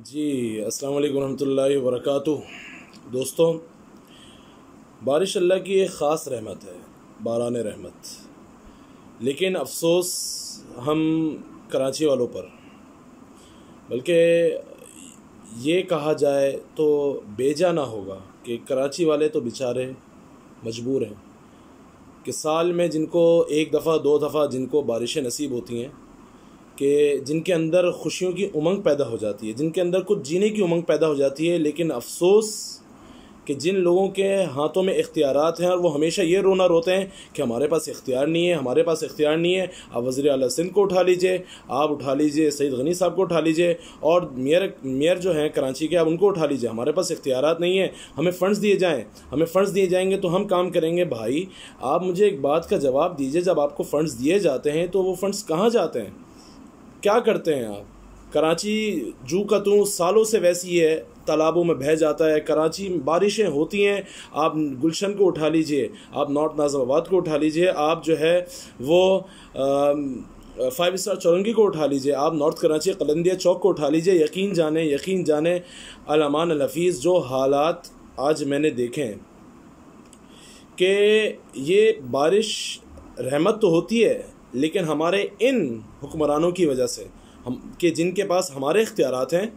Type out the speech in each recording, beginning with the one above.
जी, अस्सलाम वालेकुम रहमतुल्लाहि व बरकातुहू। दोस्तों, बारिश अल्लाह की एक ख़ास रहमत है, बारान रहमत। लेकिन अफसोस हम कराची वालों पर, बल्कि ये कहा जाए तो बेजा ना होगा कि कराची वाले तो बेचारे मजबूर हैं कि साल में जिनको एक दफ़ा दो दफ़ा जिनको बारिशें नसीब होती हैं, कि जिनके अंदर खुशियों की उमंग पैदा हो जाती है, जिनके अंदर कुछ जीने की उमंग पैदा हो जाती है। लेकिन अफसोस कि जिन लोगों के हाथों में इख्तियारात हैं और वो हमेशा ये रोना रोते हैं कि हमारे पास इख्तियार नहीं है, हमारे पास इख्तियार नहीं है। आप वज़ीर आला सिंध को उठा लीजिए, आप उठा लीजिए सईद गनी साहब को उठा लीजिए, और मेयर जो हैं कराची के, आप उनको उठा लीजिए। हमारे पास इख्तियारात नहीं है, हमें फ़ंड्स दिए जाएँ, हमें फ़ंड्स दिए जाएंगे तो हम काम करेंगे। भाई, आप मुझे एक बात का जवाब दीजिए, जब आपको फ़ंड्स दिए जाते हैं तो वो फ़ंड्स कहाँ जाते हैं, क्या करते हैं आप? कराची जू का तू सालों से वैसी है, तालाबों में बह जाता है। कराची बारिशें होती हैं, आप गुलशन को उठा लीजिए, आप नॉर्थ नाज़िमाबाद को उठा लीजिए, आप जो है वो 5 स्टार चौरंगी को उठा लीजिए, आप नॉर्थ कराची कलंदिया चौक को उठा लीजिए। यकीन जाने अल अमान अल हफीज़, जो हालात आज मैंने देखे हैं कि ये बारिश रहमत तो होती है, लेकिन हमारे इन हुक्मरानों की वजह से, हम कि जिनके पास हमारे इख्तियारात हैं,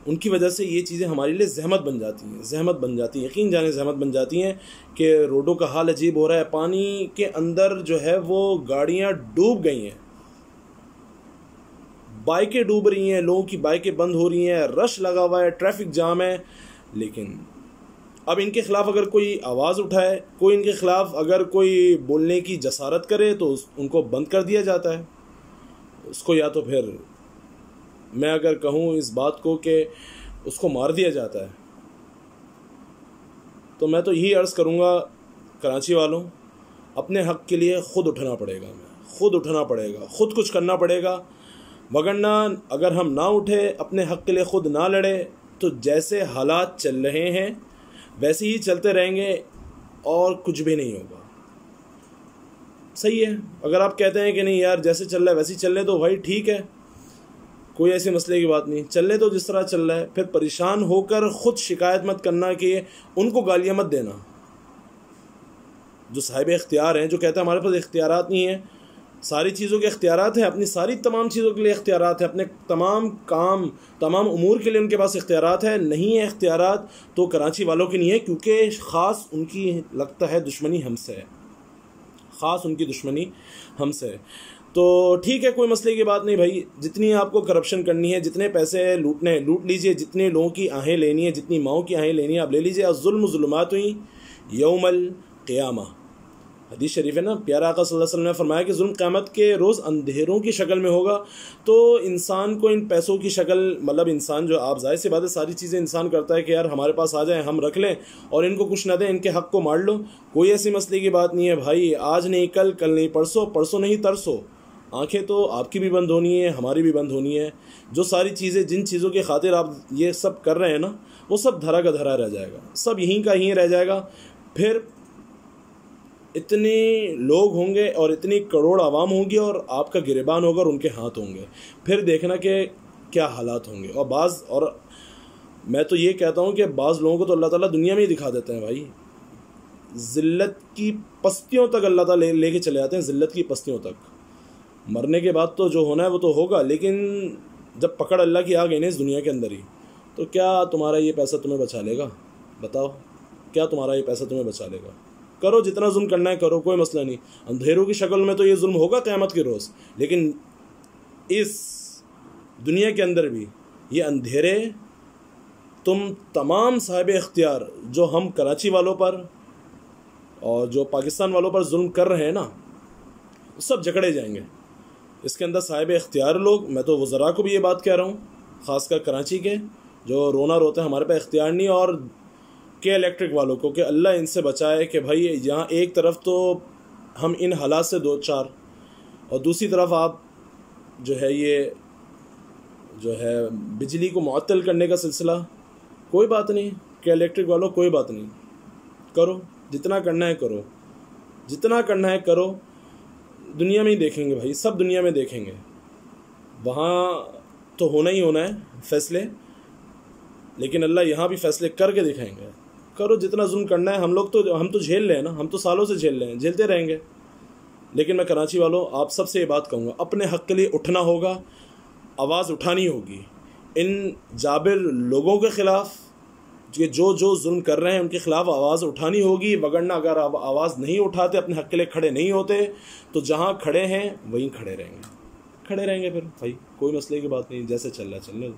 उनकी वजह से ये चीज़ें हमारे लिए ज़हमत बन जाती हैं। यकीन जाने ज़हमत बन जाती हैं कि रोडों का हाल अजीब हो रहा है। पानी के अंदर जो है वो गाड़ियाँ डूब गई हैं, बाइकें डूब रही हैं, लोगों की बाइकें बंद हो रही हैं, रश लगा हुआ है, ट्रैफिक जाम है। लेकिन अब इनके ख़िलाफ़ अगर कोई आवाज़ उठाए, कोई इनके ख़िलाफ़ अगर कोई बोलने की जसारत करे, तो उनको बंद कर दिया जाता है। उसको या तो फिर मैं अगर कहूँ इस बात को कि उसको मार दिया जाता है। तो मैं तो यही अर्ज़ करूँगा कराची वालों, अपने हक़ के लिए ख़ुद उठना पड़ेगा, ख़ुद कुछ करना पड़ेगा। वगरना अगर हम ना उठे, अपने हक़ के लिए ख़ुद ना लड़े, तो जैसे हालात चल रहे हैं वैसे ही चलते रहेंगे और कुछ भी नहीं होगा। सही है, अगर आप कहते हैं कि नहीं यार जैसे चल रहा है वैसे ही चल रहे, तो भाई ठीक है, कोई ऐसे मसले की बात नहीं, चलने तो जिस तरह चल रहा है। फिर परेशान होकर ख़ुद शिकायत मत करना कि उनको गालियाँ मत देना जो साहिब इख्तियार हैं, जो कहते हैं हमारे पास इख्तियारात नहीं है। सारी चीज़ों के इख्तियारात हैं, अपनी सारी तमाम चीज़ों के लिए इख्तियारात है, अपने तमाम काम तमाम उमूर के लिए उनके पास इख्तियारात है। नहीं है इख्तियारात तो कराची वालों की नहीं है, क्योंकि ख़ास उनकी लगता है दुश्मनी हमसे है, ख़ास उनकी दुश्मनी हमसे है। तो ठीक है, कोई मसले की बात नहीं भाई। जितनी आपको करप्शन करनी है, जितने पैसे लूटने हैं लूट लीजिए, जितने लोगों की आहें लेनी है, जितनी माओं की आहें लेनी है आप ले लीजिए। अज़्ज़ुल्मु ज़ुलुमातुन यौमल क़ियामा, हदीस शरीफ है ना, प्यारा आका सल्लल्लाहु अलैहि वसल्लम ने फरमाया कि जुल्म क़यामत के रोज़ अंधेरों की शक्ल में होगा। तो इंसान को इन पैसों की शक्ल, मतलब इंसान जो, आप जाहिर सी बात है सारी चीज़ें इंसान करता है कि यार हमारे पास आ जाए, हम रख लें, और इनको कुछ ना दें, इनके हक़ को मार लो। कोई ऐसी मसले की बात नहीं है भाई। आज नहीं कल, कल नहीं परसों, परसों नहीं तरसों। आँखें तो आपकी भी बंद होनी है, हमारी भी बंद होनी है। जो सारी चीज़ें, जिन चीज़ों की खातिर आप ये सब कर रहे हैं ना, वो सब धरा का धरा रह जाएगा, सब यहीं का यहीं रह जाएगा। फिर इतने लोग होंगे और इतनी करोड़ आवाम होंगी और आपका गिरेबान होगा और उनके हाथ होंगे, फिर देखना कि क्या हालात होंगे। और मैं तो ये कहता हूँ कि बाज़ लोगों को तो अल्लाह ताला दुनिया में ही दिखा देते हैं भाई, ज़िल्लत की पस्तियों तक अल्लाह ताला लेके चले जाते हैं, ज़िल्लत की पस्तियों तक। मरने के बाद तो जो होना है वो तो होगा, लेकिन जब पकड़ अल्लाह की आ गई ना इस दुनिया के अंदर ही, तो क्या तुम्हारा ये पैसा तुम्हें बचा लेगा? बताओ, क्या तुम्हारा ये पैसा तुम्हें बचा लेगा? करो जितना जुल्म करना है करो, कोई मसला नहीं। अंधेरों की शक्ल में तो ये जुल्म होगा क़यामत के रोज़, लेकिन इस दुनिया के अंदर भी ये अंधेरे तुम तमाम साहिब इख्तियार जो हम कराची वालों पर और जो पाकिस्तान वालों पर जुल्म कर रहे हैं ना, सब जकड़े जाएंगे। इसके अंदर साहिब इख्तियार लोग, मैं तो वज़रा को भी ये बात कह रहा हूँ, ख़ासकर कराची के जो रोना रोते हैं हमारे पास इख्तियार नहीं, और के इलेक्ट्रिक वालों को कि अल्लाह इनसे बचाए कि भाई यहाँ एक तरफ तो हम इन हालात से दो चार, और दूसरी तरफ आप जो है ये जो है बिजली को मुअत्तल करने का सिलसिला। कोई बात नहीं के इलेक्ट्रिक वालों, कोई बात नहीं, करो जितना करना है करो, जितना करना है करो। दुनिया में ही देखेंगे भाई, सब दुनिया में देखेंगे, वहाँ तो होना ही होना है फैसले। लेकिन अल्लाह यहाँ भी फैसले करके दिखाएंगे। करो जितना जुल्म करना है, हम तो झेल रहे हैं ना, हम तो सालों से झेल रहे हैं, झेलते रहेंगे। लेकिन मैं कराची वालों आप सबसे ये बात कहूँगा, अपने हक़ के लिए उठना होगा, आवाज़ उठानी होगी। इन जाबिर लोगों के ख़िलाफ़ जो जुल्म कर रहे हैं उनके ख़िलाफ़ आवाज़ उठानी होगी। वगरना अगर आप आवाज़ नहीं उठाते, अपने हक़ के लिए खड़े नहीं होते, तो जहाँ खड़े हैं वहीं खड़े रहेंगे। फिर भाई कोई मसले की बात नहीं, जैसे चल रहा है चलने दो।